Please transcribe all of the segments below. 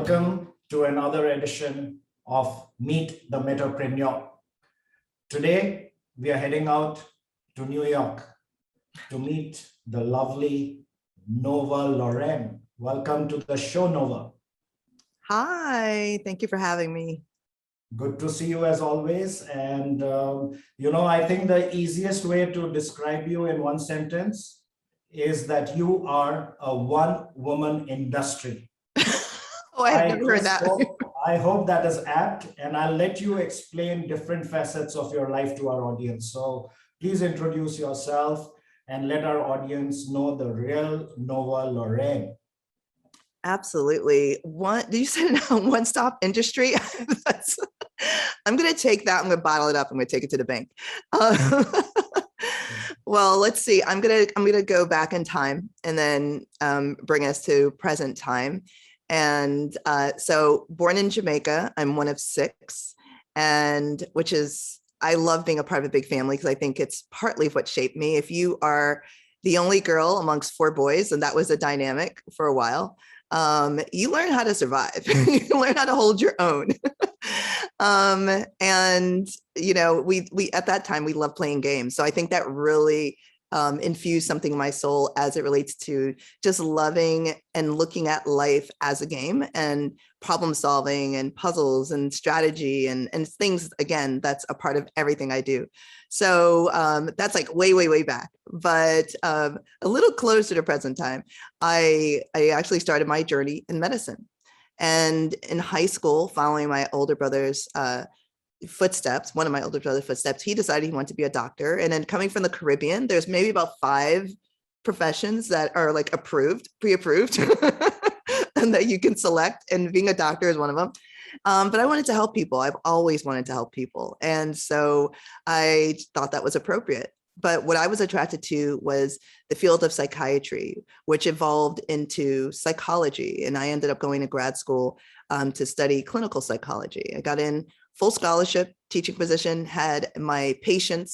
Welcome to another edition of Meet the Metapreneur. Today, we are heading out to New York to meet the lovely Nova Lorraine. Welcome to the show, Nova. Hi, thank you for having me. Good to see you as always. And, I think the easiest way to describe you in one sentence is that you are a one-woman industry. Oh, I have never heard that. I hope that is apt, and I'll let you explain different facets of your life to our audience. So please introduce yourself and let our audience know the real Nova Lorraine. Absolutely. Did you say one-stop industry? I'm going to take that. I'm going to bottle it up. I'm going to take it to the bank. Well, let's see. I'm going to go back in time and then bring us to present time. And so born in Jamaica, I'm one of 6, and I love being a part of a big family because I think it's partly what shaped me. If you are the only girl amongst 4 boys, and that was a dynamic for a while, you learn how to survive. You learn how to hold your own. And we at that time we loved playing games. So I think that really infused something in my soul as it relates to just loving and looking at life as a game and problem solving and puzzles and strategy and things, again, that's a part of everything I do. So that's like way, way, way back. But a little closer to present time, I actually started my journey in medicine. And in high school, following my older brother's footsteps, one of my older brother's footsteps, he decided he wanted to be a doctor. And then coming from the Caribbean, there's maybe about 5 professions that are like pre-approved, and that you can select. And being a doctor is one of them. But I wanted to help people. I've always wanted to help people. And so I thought that was appropriate. But what I was attracted to was the field of psychiatry, which evolved into psychology. And I ended up going to grad school to study clinical psychology. I got in full scholarship, teaching position, had my patient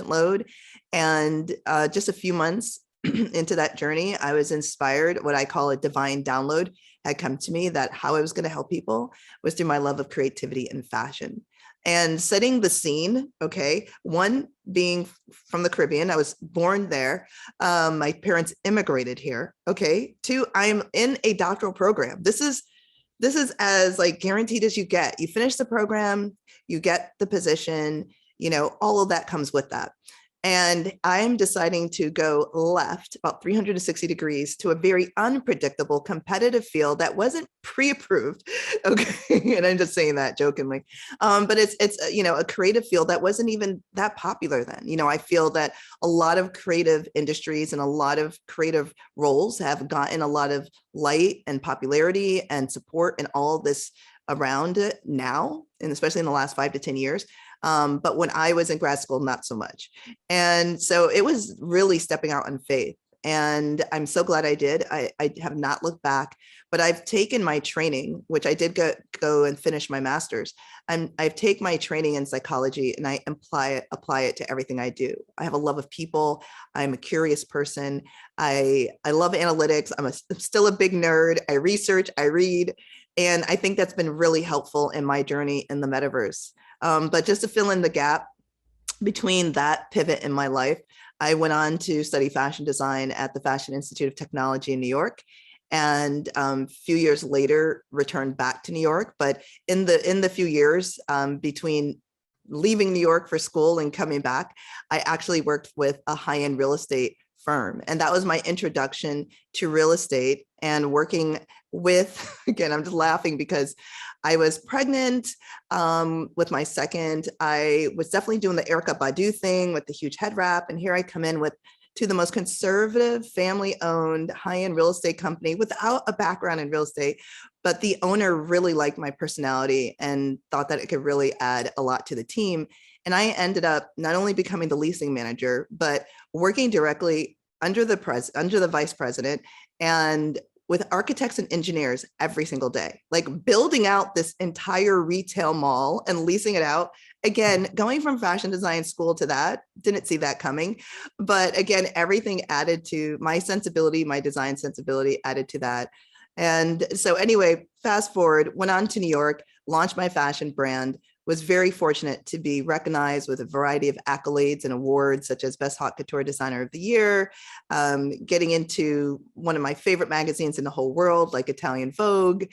load. And just a few months into that journey, I was inspired. What I call a divine download had come to me that how I was going to help people was through my love of creativity and fashion. And setting the scene, okay, 1, being from the Caribbean, I was born there. My parents immigrated here, okay. 2, I'm in a doctoral program. This is as like guaranteed as you get. You finish the program, you get the position, all of that comes with that. And I'm deciding to go left about 360 degrees to a very unpredictable competitive field that wasn't pre-approved. Okay. And I'm just saying that jokingly. But it's a creative field that wasn't even that popular then. I feel that a lot of creative industries and a lot of creative roles have gotten a lot of light and popularity and support and all this around it now, and especially in the last 5 to 10 years. But when I was in grad school, not so much. And so it was really stepping out on faith. And I'm so glad I did. I have not looked back, but I've taken my training, which I did go and finish my master's. I've taken my training in psychology and I apply it to everything I do. I have a love of people. I'm a curious person. I love analytics. I'm still a big nerd. I research, I read, and I think that's been really helpful in my journey in the metaverse. But just to fill in the gap between that pivot in my life, I went on to study fashion design at the Fashion Institute of Technology in New York, and a few years later returned back to New York. But in the few years between leaving New York for school and coming back, I actually worked with a high-end real estate firm. And that was my introduction to real estate and working with, again, I'm just laughing because I was pregnant with my second. I was definitely doing the Erykah Badu thing with the huge head wrap. And here I come in to the most conservative, family-owned, high-end real estate company without a background in real estate. But the owner really liked my personality and thought that it could really add a lot to the team. And I ended up not only becoming the leasing manager, but working directly under the vice president and with architects and engineers every single day, like building out this entire retail mall and leasing it out. Again, going from fashion design school to that, didn't see that coming. But again, everything added to my sensibility, my design sensibility added to that. And so anyway, fast forward, went on to New York, launched my fashion brand, was very fortunate to be recognized with a variety of accolades and awards, such as Best Haute Couture Designer of the Year, getting into one of my favorite magazines in the whole world, like Italian Vogue,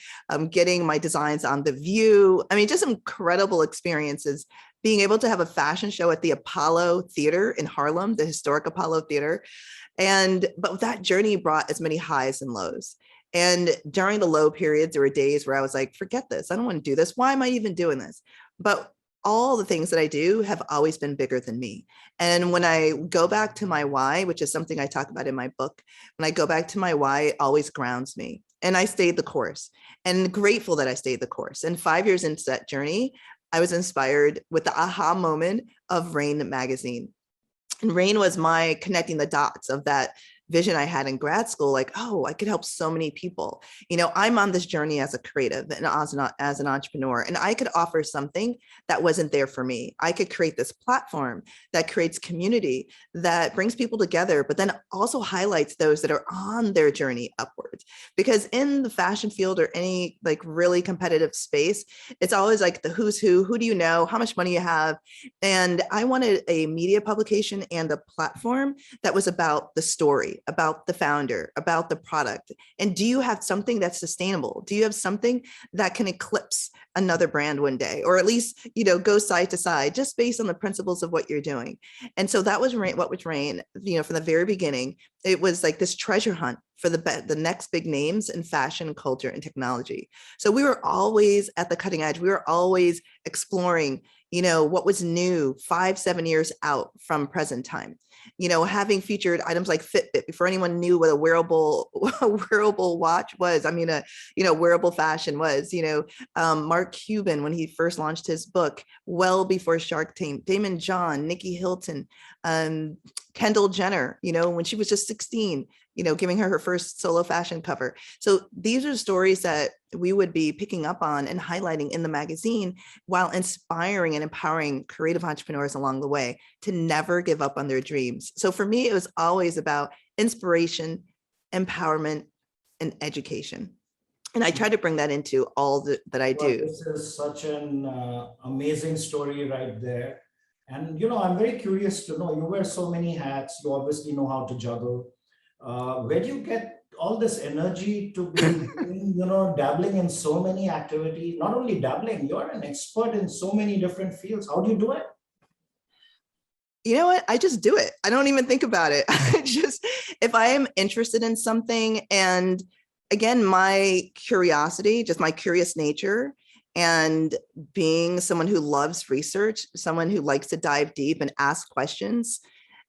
getting my designs on The View. I mean, just incredible experiences, being able to have a fashion show at the Apollo Theater in Harlem, the historic Apollo Theater. But that journey brought as many highs and lows. And during the low periods, there were days where I was like, forget this. I don't want to do this. Why am I even doing this? But all the things that I do have always been bigger than me. And when I go back to my why, which is something I talk about in my book, when I go back to my why, it always grounds me. And I stayed the course, and grateful that I stayed the course. And 5 years into that journey, I was inspired with the aha moment of Raine Magazine. And Raine was my connecting the dots of that vision I had in grad school, like, oh, I could help so many people. You know, I'm on this journey as a creative and as an entrepreneur, and I could offer something that wasn't there for me. I could create this platform that creates community, that brings people together, but then also highlights those that are on their journey upwards. Because in the fashion field or any like really competitive space, it's always like the who's who do you know, how much money you have. And I wanted a media publication and a platform that was about the story, about the founder, about the product. And do you have something that's sustainable? Do you have something that can eclipse another brand one day, or at least, you know, go side to side, just based on the principles of what you're doing? And so that was what was Raine, you know, from the very beginning. It was like this treasure hunt for the next big names in fashion, culture, and technology. So we were always at the cutting edge. We were always exploring, you know, what was new 5-7 years out from present time. You know, having featured items like Fitbit before anyone knew what a wearable watch was. I mean, wearable fashion was. You know, Mark Cuban, when he first launched his book, well before Shark Tank. Daymond John, Nicky Hilton, Kendall Jenner. You know, when she was just 16. You know, giving her first solo fashion cover. So these are stories that we would be picking up on and highlighting in the magazine, while inspiring and empowering creative entrepreneurs along the way to never give up on their dreams. So for me, it was always about inspiration, empowerment, and education. And I try to bring that into all that I do. This is such an amazing story right there. And, you know, I'm very curious to know, you wear so many hats, you obviously know how to juggle. Where do you get all this energy to be doing, you know, dabbling in so many activities? Not only dabbling, you're an expert in so many different fields. How do you do it? You know what? I just do it. I don't even think about it. I just, if I am interested in something, and again, my curiosity, just my curious nature, and being someone who loves research, someone who likes to dive deep and ask questions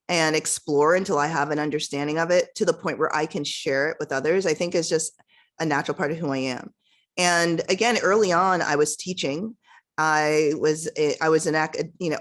and explore until I have an understanding of it to the point where I can share it with others, I think is just a natural part of who I am. And again, early on, I was teaching. I was an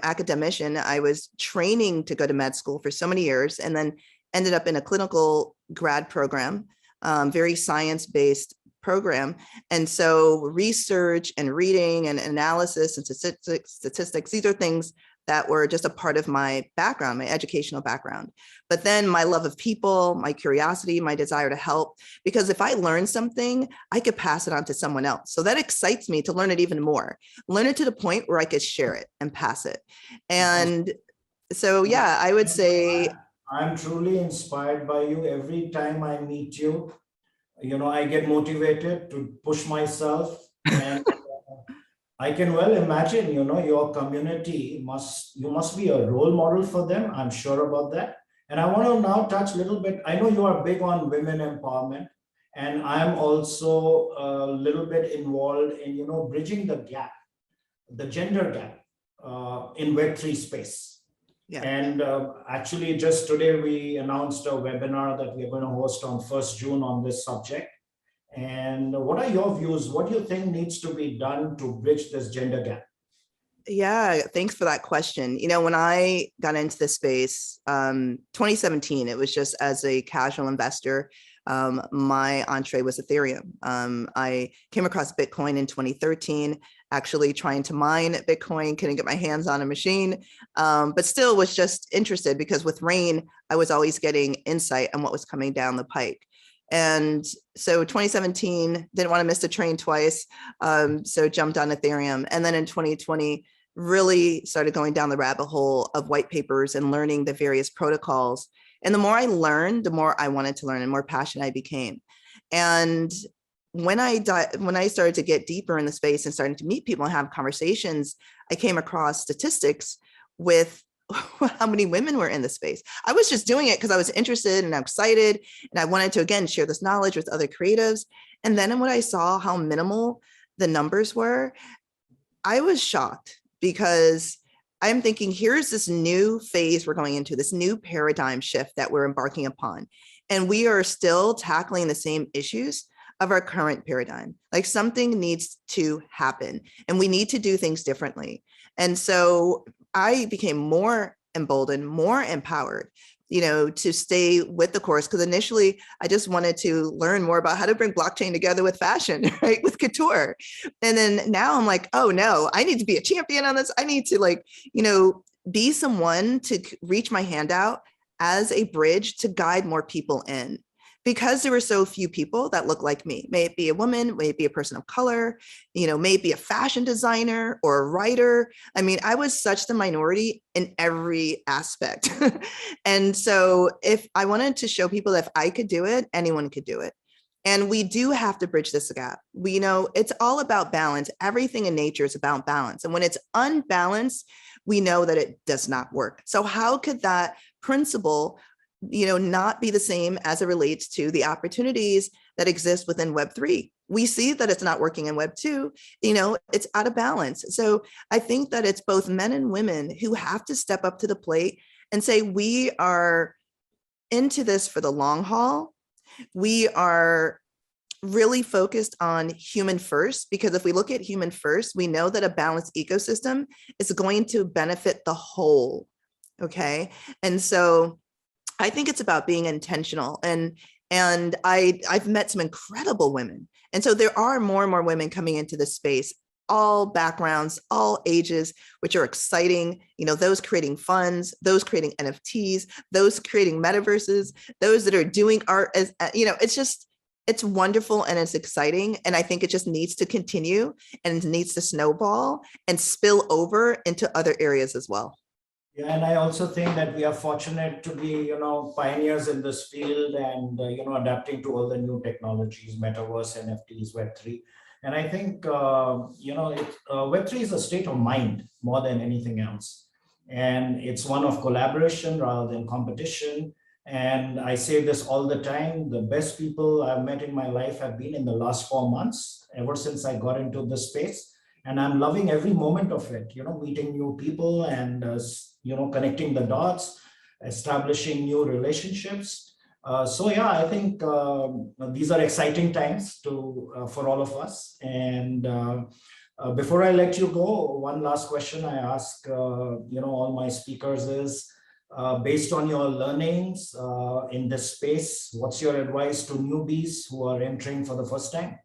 academician. I was training to go to med school for so many years, and then ended up in a clinical grad program, very science-based program. And so research and reading and analysis and statistics, these are things that were just a part of my background, my educational background. But then my love of people, my curiosity, my desire to help, because if I learn something, I could pass it on to someone else. So that excites me to learn it even more, learn it to the point where I could share it and pass it. And so, yeah, I would say. I'm truly inspired by you. Every time I meet you, you know, I get motivated to push myself. And I can well imagine, you know, your community you must be a role model for them. I'm sure about that. And I want to now touch a little bit. I know you are big on women empowerment, and I'm also a little bit involved in, you know, bridging the gap, the gender gap in Web3 space. Yeah. And actually, just today we announced a webinar that we're going to host on 1st June on this subject. And what are your views? What do you think needs to be done to bridge this gender gap? Yeah, thanks for that question. You know, when I got into this space, 2017, it was just as a casual investor. My entree was Ethereum. I came across Bitcoin in 2013, actually trying to mine Bitcoin, couldn't get my hands on a machine, but still was just interested, because with Raine, I was always getting insight on what was coming down the pike. And so 2017, didn't want to miss the train twice. So jumped on Ethereum. And then in 2020, really started going down the rabbit hole of white papers and learning the various protocols. And the more I learned, the more I wanted to learn and more passionate I became. And when I started to get deeper in the space and starting to meet people and have conversations, I came across statistics with how many women were in the space. I was just doing it because I was interested and I'm excited. And I wanted to, again, share this knowledge with other creatives. And then when I saw how minimal the numbers were, I was shocked, because I'm thinking, here's this new phase we're going into, this new paradigm shift that we're embarking upon. And we are still tackling the same issues of our current paradigm. Like, something needs to happen and we need to do things differently. And so I became more emboldened, more empowered, to stay with the course. Because initially I just wanted to learn more about how to bring blockchain together with fashion, right? With couture. And then now I'm like, oh no, I need to be a champion on this. I need to be someone to reach my hand out as a bridge to guide more people in. Because there were so few people that look like me. May it be a woman, may it be a person of color, may it be a fashion designer or a writer. I mean, I was such the minority in every aspect. And so if I wanted to show people that if I could do it, anyone could do it. And we do have to bridge this gap. We know it's all about balance. Everything in nature is about balance. And when it's unbalanced, we know that it does not work. So how could that principle not be the same as it relates to the opportunities that exist within Web3? We see that it's not working in Web2, it's out of balance. So I think that it's both men and women who have to step up to the plate and say, we are into this for the long haul. We are really focused on human first, because if we look at human first, we know that a balanced ecosystem is going to benefit the whole. Okay. And so I think it's about being intentional, and I've met some incredible women. And so there are more and more women coming into this space, all backgrounds, all ages, which are exciting. Those creating funds, those creating NFTs, those creating metaverses, those that are doing art as, it's wonderful and it's exciting. And I think it just needs to continue and it needs to snowball and spill over into other areas as well. Yeah, and I also think that we are fortunate to be, pioneers in this field and, adapting to all the new technologies, Metaverse, NFTs, Web3. And I think, Web3 is a state of mind more than anything else. And it's one of collaboration rather than competition. And I say this all the time, the best people I've met in my life have been in the last 4 months, ever since I got into this space. And I'm loving every moment of it, meeting new people and, connecting the dots, establishing new relationships. So yeah, I think these are exciting times for all of us. And before I let you go, one last question I ask, all my speakers is, based on your learnings in this space, what's your advice to newbies who are entering for the first time?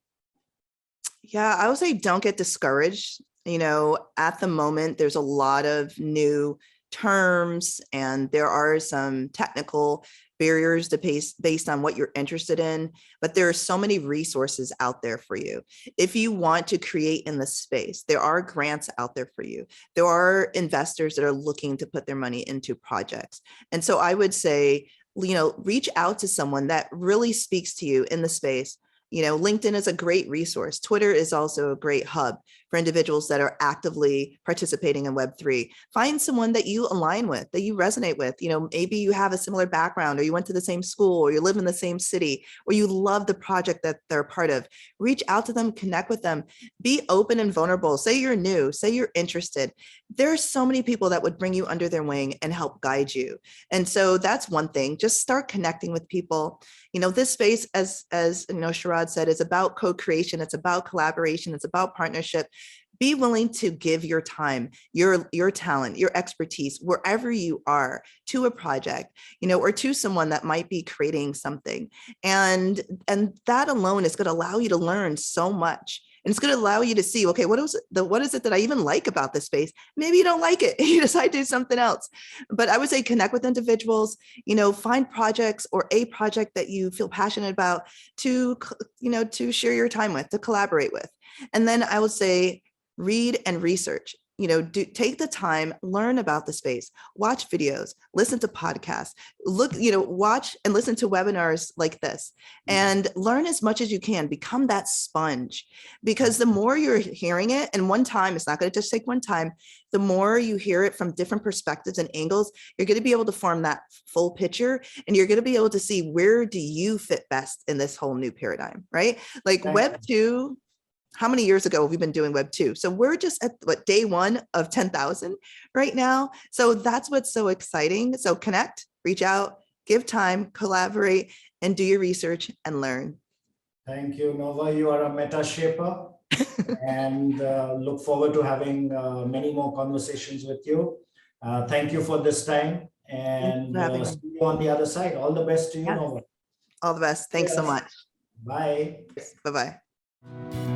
Yeah, I would say don't get discouraged. At the moment, there's a lot of new terms and there are some technical barriers to based on what you're interested in, but there are so many resources out there for you. If you want to create in the space, there are grants out there for you. There are investors that are looking to put their money into projects. And so I would say, reach out to someone that really speaks to you in the space. LinkedIn is a great resource. Twitter is also a great hub for individuals that are actively participating in Web3. Find someone that you align with, that you resonate with. Maybe you have a similar background, or you went to the same school, or you live in the same city, or you love the project that they're a part of. Reach out to them, connect with them, be open and vulnerable. Say you're new, say you're interested. There are so many people that would bring you under their wing and help guide you. And so that's one thing. Just start connecting with people. This space, as Sharad said, is about co-creation. It's about collaboration. It's about partnership. Be willing to give your time, your talent, your expertise, wherever you are, to a project, or to someone that might be creating something. And that alone is going to allow you to learn so much. And it's going to allow you to see, okay, what is it that I even like about this space? Maybe you don't like it. You decide to do something else. But I would say connect with individuals, find projects or a project that you feel passionate about to share your time with, to collaborate with. And then I would say read and research. Take the time, learn about the space, watch videos, listen to podcasts, watch and listen to webinars like this, and learn as much as you can. Become that sponge, because the more you're hearing it, and one time, it's not going to just take one time, the more you hear it from different perspectives and angles, you're going to be able to form that full picture, and you're going to be able to see where do you fit best in this whole new paradigm, right? Like Web 2, how many years ago have we been doing Web 2? So we're just at day 1 of 10,000 right now. So that's what's so exciting. So connect, reach out, give time, collaborate, and do your research and learn. Thank you, Nova. You are a meta shaper, and look forward to having many more conversations with you. Thank you for this time, and see you on the other side. All the best to you, Nova. All the best. Thanks so much. Bye. Bye-bye.